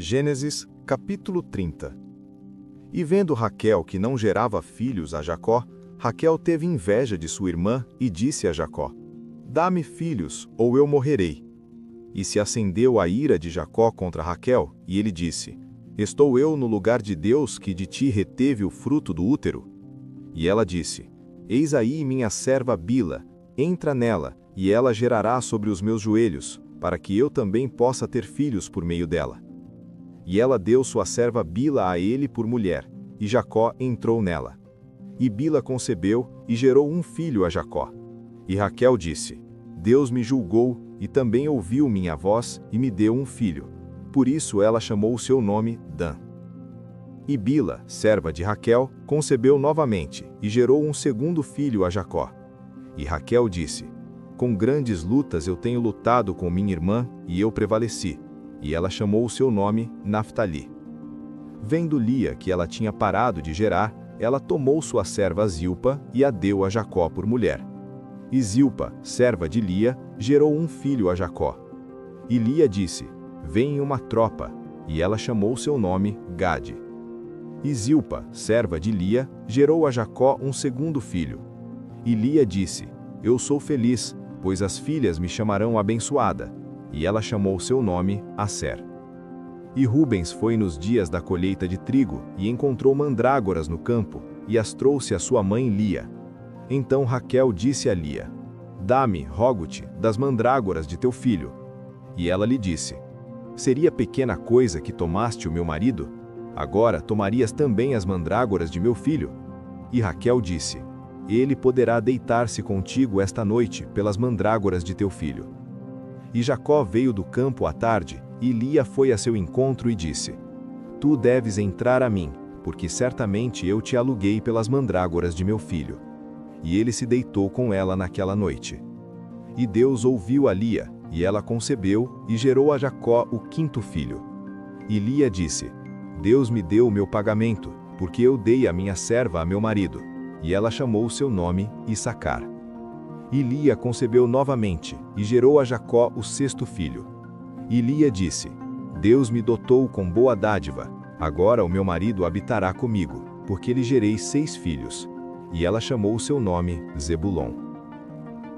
Gênesis, capítulo 30. E vendo Raquel que não gerava filhos a Jacó, Raquel teve inveja de sua irmã e disse a Jacó: Dá-me filhos, ou eu morrerei. E se acendeu a ira de Jacó contra Raquel, e ele disse: Estou eu no lugar de Deus que de ti reteve o fruto do útero? E ela disse: Eis aí minha serva Bila, entra nela, e ela gerará sobre os meus joelhos, para que eu também possa ter filhos por meio dela. E ela deu sua serva Bila a ele por mulher, e Jacó entrou nela. E Bila concebeu e gerou um filho a Jacó. E Raquel disse: Deus me julgou e também ouviu minha voz e me deu um filho. Por isso ela chamou o seu nome Dan. E Bila, serva de Raquel, concebeu novamente e gerou um segundo filho a Jacó. E Raquel disse: Com grandes lutas eu tenho lutado com minha irmã e eu prevaleci. E ela chamou o seu nome Naftali. Vendo Lia que ela tinha parado de gerar, ela tomou sua serva Zilpa e a deu a Jacó por mulher. E Zilpa, serva de Lia, gerou um filho a Jacó. E Lia disse: Vem uma tropa. E ela chamou seu nome Gade. E Zilpa, serva de Lia, gerou a Jacó um segundo filho. E Lia disse: Eu sou feliz, pois as filhas me chamarão abençoada. E ela chamou seu nome Asser. E Rubens foi nos dias da colheita de trigo, e encontrou mandrágoras no campo, e as trouxe a sua mãe Lia. Então Raquel disse a Lia: Dá-me, rogo-te, das mandrágoras de teu filho. E ela lhe disse: Seria pequena coisa que tomaste o meu marido? Agora tomarias também as mandrágoras de meu filho? E Raquel disse: Ele poderá deitar-se contigo esta noite pelas mandrágoras de teu filho. E Jacó veio do campo à tarde, e Lia foi a seu encontro e disse: Tu deves entrar a mim, porque certamente eu te aluguei pelas mandrágoras de meu filho. E ele se deitou com ela naquela noite. E Deus ouviu a Lia, e ela concebeu, e gerou a Jacó o quinto filho. E Lia disse: Deus me deu o meu pagamento, porque eu dei a minha serva a meu marido. E ela chamou o seu nome Issacar. E Lia concebeu novamente, e gerou a Jacó o sexto filho. E Lia disse: Deus me dotou com boa dádiva, agora o meu marido habitará comigo, porque lhe gerei 6 filhos. E ela chamou o seu nome Zebulon.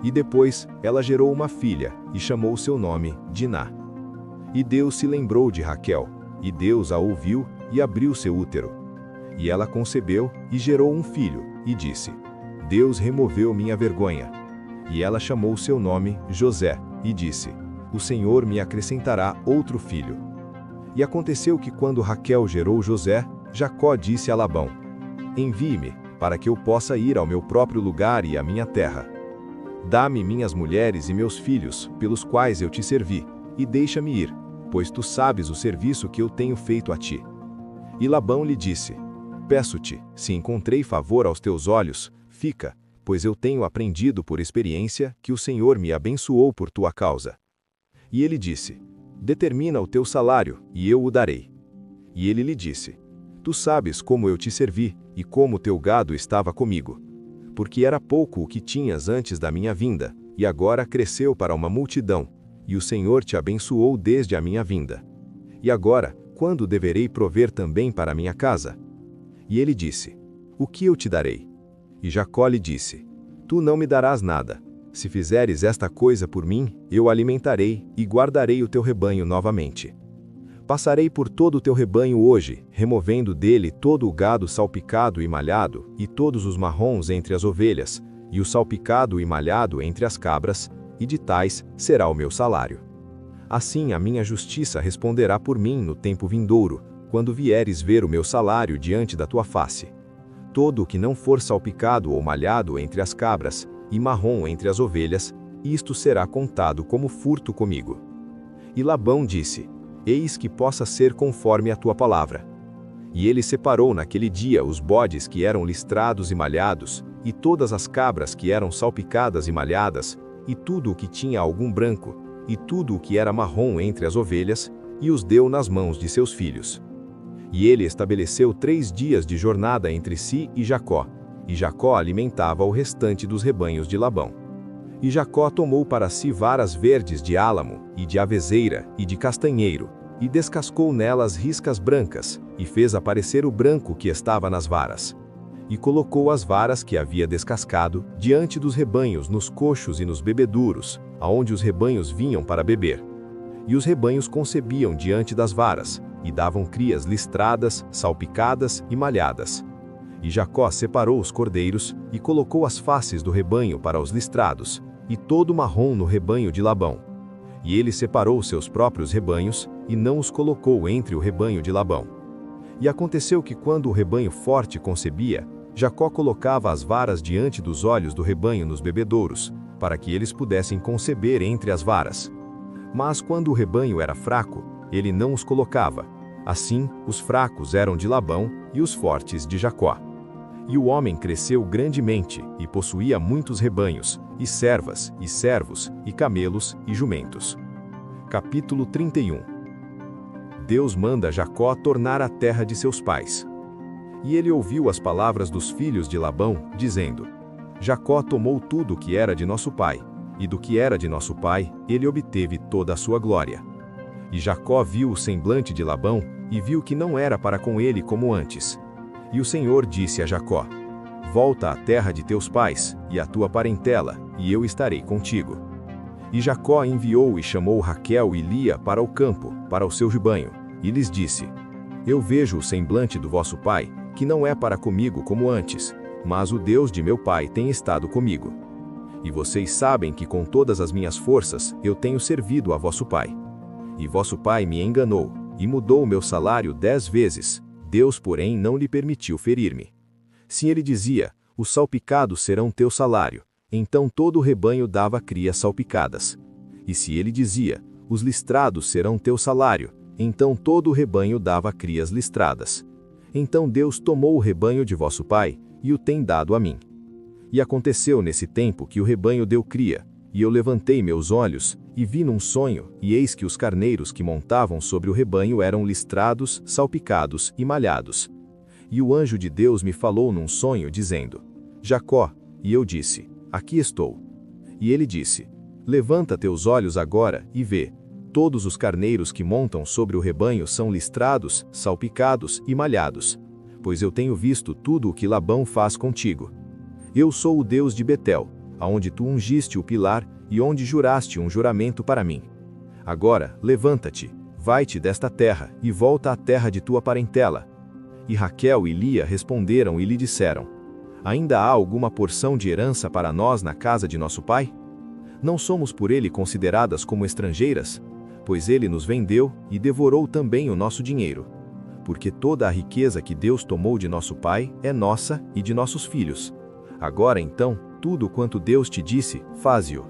E depois ela gerou uma filha, e chamou o seu nome Diná. E Deus se lembrou de Raquel, e Deus a ouviu, e abriu seu útero. E ela concebeu, e gerou um filho, e disse: Deus removeu minha vergonha. E ela chamou seu nome José, e disse: O Senhor me acrescentará outro filho. E aconteceu que quando Raquel gerou José, Jacó disse a Labão: Envie-me, para que eu possa ir ao meu próprio lugar e à minha terra. Dá-me minhas mulheres e meus filhos, pelos quais eu te servi, e deixa-me ir, pois tu sabes o serviço que eu tenho feito a ti. E Labão lhe disse: Peço-te, se encontrei favor aos teus olhos, fica, pois eu tenho aprendido por experiência que o Senhor me abençoou por tua causa. E ele disse: Determina o teu salário, e eu o darei. E ele lhe disse: Tu sabes como eu te servi, e como teu gado estava comigo. Porque era pouco o que tinhas antes da minha vinda, e agora cresceu para uma multidão, e o Senhor te abençoou desde a minha vinda. E agora, quando deverei prover também para a minha casa? E ele disse: O que eu te darei? E Jacó lhe disse: Tu não me darás nada. Se fizeres esta coisa por mim, eu alimentarei e guardarei o teu rebanho novamente. Passarei por todo o teu rebanho hoje, removendo dele todo o gado salpicado e malhado, e todos os marrons entre as ovelhas, e o salpicado e malhado entre as cabras, e de tais será o meu salário. Assim a minha justiça responderá por mim no tempo vindouro, quando vieres ver o meu salário diante da tua face. Todo o que não for salpicado ou malhado entre as cabras, e marrom entre as ovelhas, isto será contado como furto comigo. E Labão disse: Eis que possa ser conforme a tua palavra. E ele separou naquele dia os bodes que eram listrados e malhados, e todas as cabras que eram salpicadas e malhadas, e tudo o que tinha algum branco, e tudo o que era marrom entre as ovelhas, e os deu nas mãos de seus filhos. E ele estabeleceu 3 dias de jornada entre si e Jacó alimentava o restante dos rebanhos de Labão. E Jacó tomou para si varas verdes de álamo, e de avezeira, e de castanheiro, e descascou nelas riscas brancas, e fez aparecer o branco que estava nas varas. E colocou as varas que havia descascado diante dos rebanhos nos coxos e nos bebedouros, aonde os rebanhos vinham para beber. E os rebanhos concebiam diante das varas, e davam crias listradas, salpicadas e malhadas. E Jacó separou os cordeiros, e colocou as faces do rebanho para os listrados, e todo o marrom no rebanho de Labão. E ele separou seus próprios rebanhos, e não os colocou entre o rebanho de Labão. E aconteceu que quando o rebanho forte concebia, Jacó colocava as varas diante dos olhos do rebanho nos bebedouros, para que eles pudessem conceber entre as varas. Mas quando o rebanho era fraco, ele não os colocava. Assim, os fracos eram de Labão e os fortes de Jacó. E o homem cresceu grandemente, e possuía muitos rebanhos, e servas, e servos, e camelos, e jumentos. Capítulo 31. Deus manda Jacó tornar à terra de seus pais. E ele ouviu as palavras dos filhos de Labão, dizendo: Jacó tomou tudo o que era de nosso pai, e do que era de nosso pai, ele obteve toda a sua glória. E Jacó viu o semblante de Labão, e viu que não era para com ele como antes. E o Senhor disse a Jacó: Volta à terra de teus pais, e à tua parentela, e eu estarei contigo. E Jacó enviou e chamou Raquel e Lia para o campo, para o seu rebanho, e lhes disse: Eu vejo o semblante do vosso pai, que não é para comigo como antes, mas o Deus de meu pai tem estado comigo. E vocês sabem que com todas as minhas forças eu tenho servido a vosso pai. E vosso pai me enganou, e mudou o meu salário 10 vezes, Deus, porém, não lhe permitiu ferir-me. Se ele dizia: Os salpicados serão teu salário, então todo o rebanho dava crias salpicadas. E se ele dizia: Os listrados serão teu salário, então todo o rebanho dava crias listradas. Então Deus tomou o rebanho de vosso pai, e o tem dado a mim. E aconteceu nesse tempo que o rebanho deu cria, e eu levantei meus olhos, e vi num sonho, e eis que os carneiros que montavam sobre o rebanho eram listrados, salpicados e malhados. E o anjo de Deus me falou num sonho, dizendo: Jacó, e eu disse: Aqui estou. E ele disse: Levanta teus olhos agora, e vê, todos os carneiros que montam sobre o rebanho são listrados, salpicados e malhados, pois eu tenho visto tudo o que Labão faz contigo. Eu sou o Deus de Betel, aonde tu ungiste o pilar, e onde juraste um juramento para mim. Agora, levanta-te, vai-te desta terra, e volta à terra de tua parentela. E Raquel e Lia responderam e lhe disseram: Ainda há alguma porção de herança para nós na casa de nosso pai? Não somos por ele consideradas como estrangeiras? Pois ele nos vendeu, e devorou também o nosso dinheiro. Porque toda a riqueza que Deus tomou de nosso pai é nossa e de nossos filhos. Agora então, tudo quanto Deus te disse, faze-o.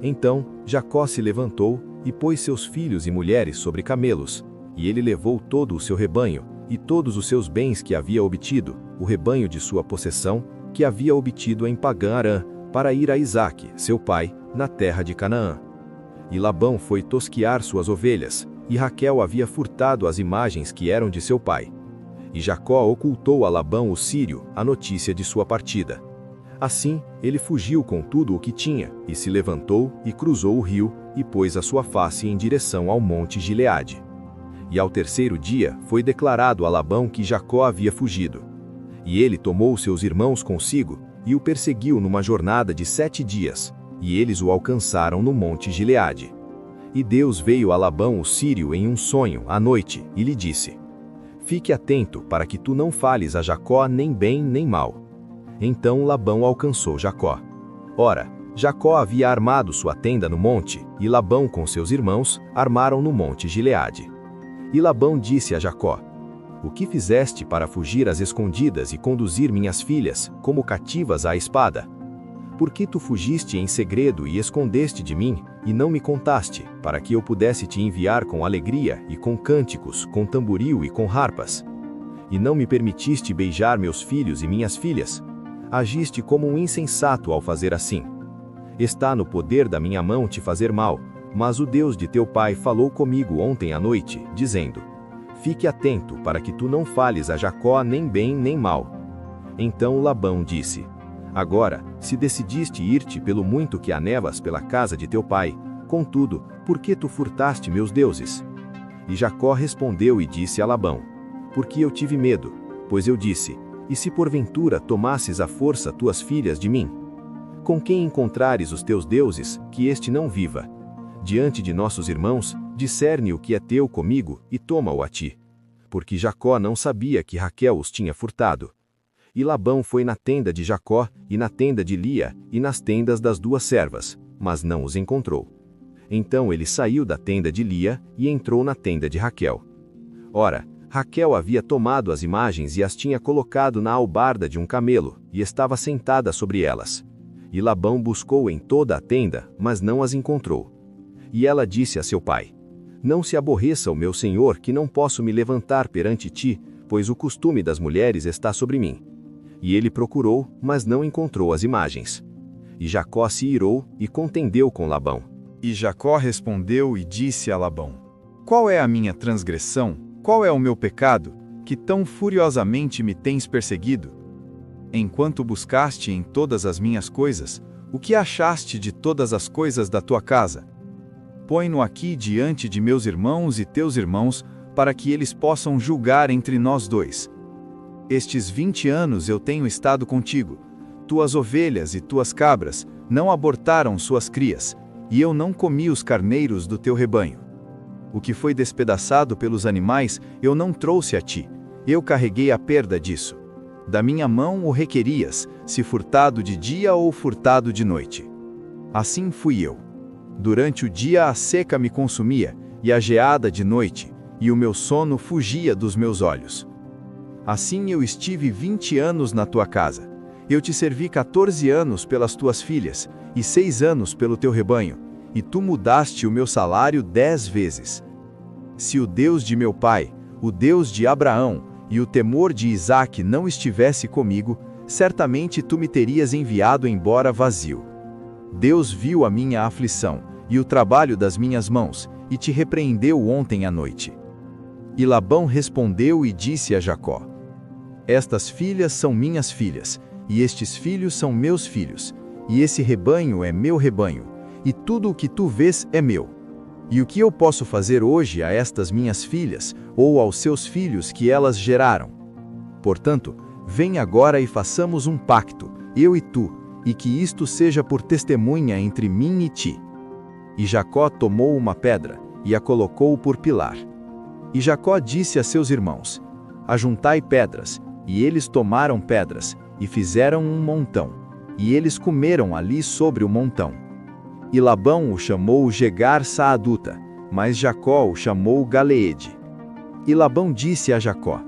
Então, Jacó se levantou, e pôs seus filhos e mulheres sobre camelos, e ele levou todo o seu rebanho, e todos os seus bens que havia obtido, o rebanho de sua possessão, que havia obtido em Pagã-Arã, para ir a Isaque, seu pai, na terra de Canaã. E Labão foi tosquiar suas ovelhas, e Raquel havia furtado as imagens que eram de seu pai. E Jacó ocultou a Labão o sírio a notícia de sua partida. Assim, ele fugiu com tudo o que tinha, e se levantou, e cruzou o rio, e pôs a sua face em direção ao monte Gileade. E ao terceiro dia foi declarado a Labão que Jacó havia fugido. E ele tomou seus irmãos consigo, e o perseguiu numa jornada de 7 dias, e eles o alcançaram no monte Gileade. E Deus veio a Labão o sírio em um sonho, à noite, e lhe disse: Fique atento, para que tu não fales a Jacó nem bem nem mal. Então Labão alcançou Jacó. Ora, Jacó havia armado sua tenda no monte, e Labão com seus irmãos armaram no monte Gileade. E Labão disse a Jacó: O que fizeste para fugir às escondidas e conduzir minhas filhas, como cativas à espada? Por que tu fugiste em segredo e escondeste de mim, e não me contaste, para que eu pudesse te enviar com alegria e com cânticos, com tamboril e com harpas? E não me permitiste beijar meus filhos e minhas filhas? Agiste como um insensato ao fazer assim. Está no poder da minha mão te fazer mal, mas o Deus de teu pai falou comigo ontem à noite, dizendo: Fique atento, para que tu não fales a Jacó nem bem nem mal. Então Labão disse: Agora, se decidiste ir-te pelo muito que anevas pela casa de teu pai, contudo, por que tu furtaste meus deuses? E Jacó respondeu e disse a Labão: Porque eu tive medo, pois eu disse: E se porventura tomasses à força tuas filhas de mim? Com quem encontrares os teus deuses, que este não viva? Diante de nossos irmãos, discerne o que é teu comigo e toma-o a ti. Porque Jacó não sabia que Raquel os tinha furtado. E Labão foi na tenda de Jacó, e na tenda de Lia, e nas tendas das duas servas, mas não os encontrou. Então ele saiu da tenda de Lia e entrou na tenda de Raquel. Ora, Raquel havia tomado as imagens e as tinha colocado na albarda de um camelo, e estava sentada sobre elas. E Labão buscou em toda a tenda, mas não as encontrou. E ela disse a seu pai: Não se aborreça o meu senhor, que não posso me levantar perante ti, pois o costume das mulheres está sobre mim. E ele procurou, mas não encontrou as imagens. E Jacó se irou e contendeu com Labão. E Jacó respondeu e disse a Labão: Qual é a minha transgressão? Qual é o meu pecado, que tão furiosamente me tens perseguido? Enquanto buscaste em todas as minhas coisas, o que achaste de todas as coisas da tua casa? Põe-no aqui diante de meus irmãos e teus irmãos, para que eles possam julgar entre nós dois. Estes 20 anos eu tenho estado contigo. Tuas ovelhas e tuas cabras não abortaram suas crias, e eu não comi os carneiros do teu rebanho. O que foi despedaçado pelos animais eu não trouxe a ti, eu carreguei a perda disso. Da minha mão o requerias, se furtado de dia ou furtado de noite. Assim fui eu. Durante o dia a seca me consumia, e a geada de noite, e o meu sono fugia dos meus olhos. Assim eu estive 20 anos na tua casa. Eu te servi 14 anos pelas tuas filhas, e 6 anos pelo teu rebanho, e tu mudaste o meu salário 10 vezes. Se o Deus de meu pai, o Deus de Abraão, e o temor de Isaque não estivesse comigo, certamente tu me terias enviado embora vazio. Deus viu a minha aflição, e o trabalho das minhas mãos, e te repreendeu ontem à noite. E Labão respondeu e disse a Jacó: Estas filhas são minhas filhas, e estes filhos são meus filhos, e esse rebanho é meu rebanho, e tudo o que tu vês é meu. E o que eu posso fazer hoje a estas minhas filhas, ou aos seus filhos que elas geraram? Portanto, vem agora e façamos um pacto, eu e tu, e que isto seja por testemunha entre mim e ti. E Jacó tomou uma pedra, e a colocou por pilar. E Jacó disse a seus irmãos: Ajuntai pedras, e eles tomaram pedras, e fizeram um montão, e eles comeram ali sobre o montão. E Labão o chamou Jegar Saaduta, mas Jacó o chamou Galeede. E Labão disse a Jacó: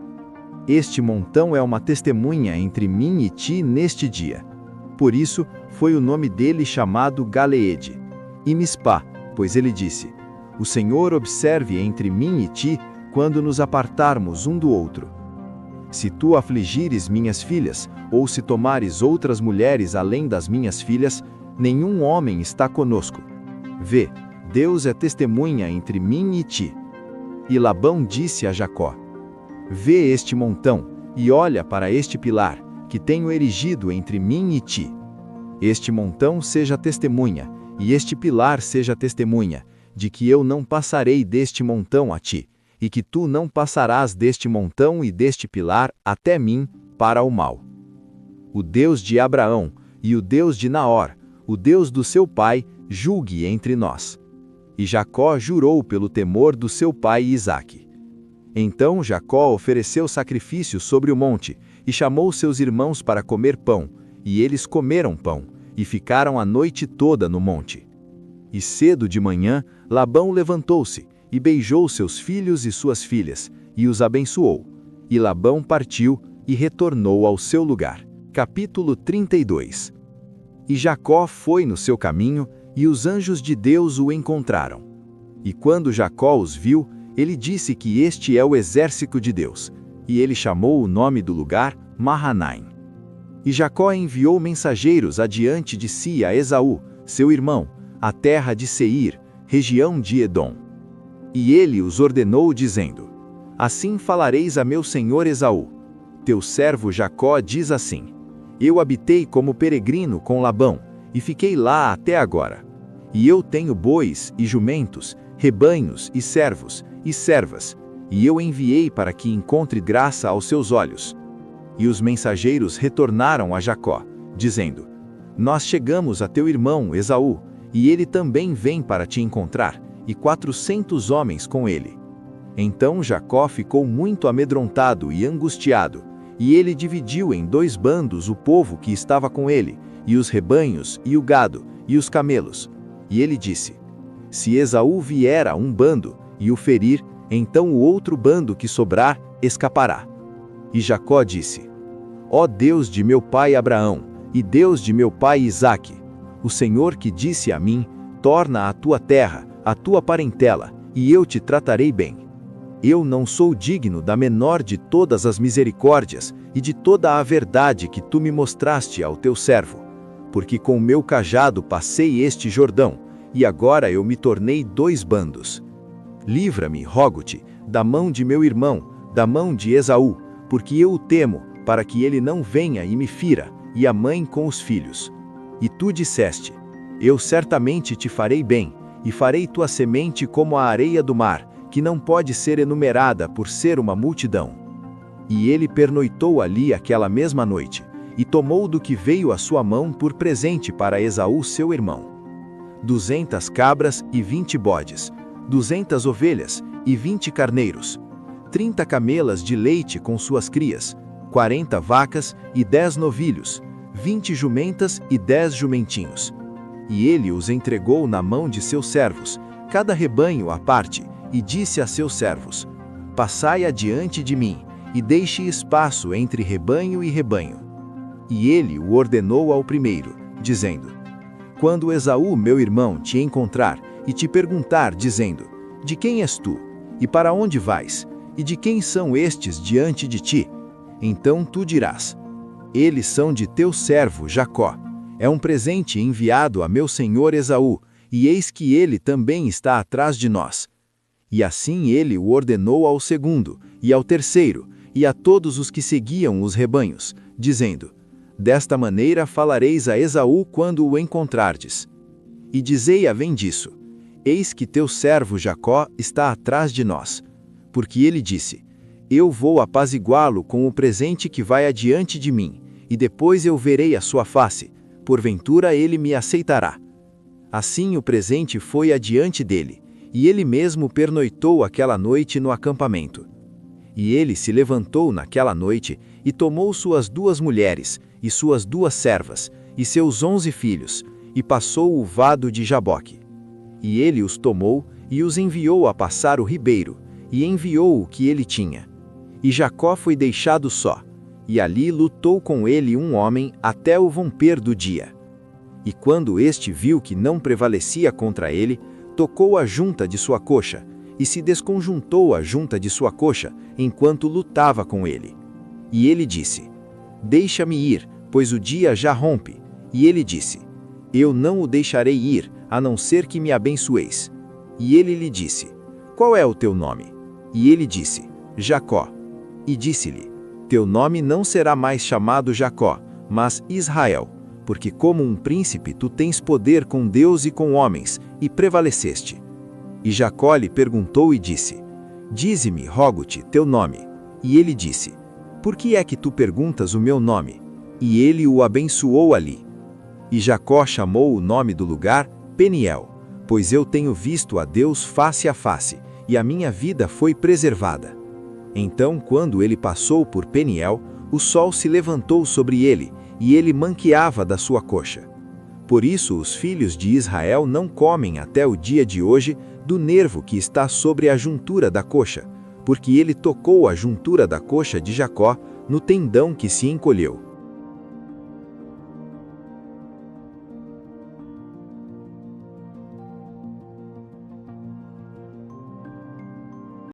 Este montão é uma testemunha entre mim e ti neste dia. Por isso, foi o nome dele chamado Galeede. E Mispá, pois ele disse: O Senhor observe entre mim e ti, quando nos apartarmos um do outro. Se tu afligires minhas filhas, ou se tomares outras mulheres além das minhas filhas, nenhum homem está conosco. Vê, Deus é testemunha entre mim e ti. E Labão disse a Jacó: Vê este montão, e olha para este pilar, que tenho erigido entre mim e ti. Este montão seja testemunha, e este pilar seja testemunha, de que eu não passarei deste montão a ti, e que tu não passarás deste montão e deste pilar até mim, para o mal. O Deus de Abraão, e o Deus de Naor, o Deus do seu pai, julgue entre nós. E Jacó jurou pelo temor do seu pai Isaque. Então Jacó ofereceu sacrifício sobre o monte, e chamou seus irmãos para comer pão, e eles comeram pão, e ficaram a noite toda no monte. E cedo de manhã, Labão levantou-se, e beijou seus filhos e suas filhas, e os abençoou. E Labão partiu, e retornou ao seu lugar. Capítulo 32. E Jacó foi no seu caminho, e os anjos de Deus o encontraram. E quando Jacó os viu, ele disse que este é o exército de Deus, e ele chamou o nome do lugar Mahanaim. E Jacó enviou mensageiros adiante de si a Esaú, seu irmão, à terra de Seir, região de Edom. E ele os ordenou, dizendo: Assim falareis a meu senhor Esaú: Teu servo Jacó diz assim: Eu habitei como peregrino com Labão, e fiquei lá até agora. E eu tenho bois e jumentos, rebanhos e servos, e servas, e eu enviei para que encontre graça aos seus olhos. E os mensageiros retornaram a Jacó, dizendo: Nós chegamos a teu irmão Esaú, e ele também vem para te encontrar, e 400 homens com ele. Então Jacó ficou muito amedrontado e angustiado, e ele dividiu em 2 bandos o povo que estava com ele, e os rebanhos, e o gado, e os camelos. E ele disse: Se Esaú vier a um bando, e o ferir, então o outro bando que sobrar, escapará. E Jacó disse: Ó Deus de meu pai Abraão, e Deus de meu pai Isaque, o Senhor que disse a mim: Torna a tua terra, a tua parentela, e eu te tratarei bem. Eu não sou digno da menor de todas as misericórdias e de toda a verdade que tu me mostraste ao teu servo, porque com o meu cajado passei este Jordão, e agora eu me tornei 2 bandos. Livra-me, rogo-te, da mão de meu irmão, da mão de Esaú, porque eu o temo, para que ele não venha e me fira, e a mãe com os filhos. E tu disseste: Eu certamente te farei bem, e farei tua semente como a areia do mar, que não pode ser enumerada por ser uma multidão. E ele pernoitou ali aquela mesma noite, e tomou do que veio à sua mão por presente para Esaú seu irmão: 200 cabras e 20 bodes, 200 ovelhas e 20 carneiros, 30 camelas de leite com suas crias, 40 vacas e 10 novilhos, 20 jumentas e 10 jumentinhos. E ele os entregou na mão de seus servos, cada rebanho à parte, e disse a seus servos: Passai adiante de mim, e deixe espaço entre rebanho e rebanho. E ele o ordenou ao primeiro, dizendo: Quando Esaú, meu irmão, te encontrar e te perguntar, dizendo: De quem és tu? E para onde vais? E de quem são estes diante de ti? Então tu dirás: Eles são de teu servo Jacó. É um presente enviado a meu senhor Esaú, e eis que ele também está atrás de nós. E assim ele o ordenou ao segundo, e ao terceiro, e a todos os que seguiam os rebanhos, dizendo: Desta maneira falareis a Esaú quando o encontrardes. E dizei além disso: Eis que teu servo Jacó está atrás de nós. Porque ele disse: Eu vou apaziguá-lo com o presente que vai adiante de mim, e depois eu verei a sua face, porventura ele me aceitará. Assim o presente foi adiante dele, e ele mesmo pernoitou aquela noite no acampamento. E ele se levantou naquela noite, e tomou suas 2 mulheres, e suas 2 servas, e seus 11 filhos, e passou o vado de Jaboque. E ele os tomou, e os enviou a passar o ribeiro, e enviou o que ele tinha. E Jacó foi deixado só, e ali lutou com ele um homem até o romper do dia. E quando este viu que não prevalecia contra ele, tocou a junta de sua coxa, e se desconjuntou a junta de sua coxa, enquanto lutava com ele. E ele disse: Deixa-me ir, pois o dia já rompe. E ele disse: Eu não o deixarei ir, a não ser que me abençoeis. E ele lhe disse: Qual é o teu nome? E ele disse: Jacó. E disse-lhe: Teu nome não será mais chamado Jacó, mas Israel, porque como um príncipe tu tens poder com Deus e com homens, e prevaleceste. E Jacó lhe perguntou e disse: Dize-me, rogo-te, teu nome. E ele disse: Por que é que tu perguntas o meu nome? E ele o abençoou ali. E Jacó chamou o nome do lugar Peniel, pois eu tenho visto a Deus face a face, e a minha vida foi preservada. Então, quando ele passou por Peniel, o sol se levantou sobre ele, e ele manqueava da sua coxa. Por isso os filhos de Israel não comem até o dia de hoje do nervo que está sobre a juntura da coxa, porque ele tocou a juntura da coxa de Jacó no tendão que se encolheu.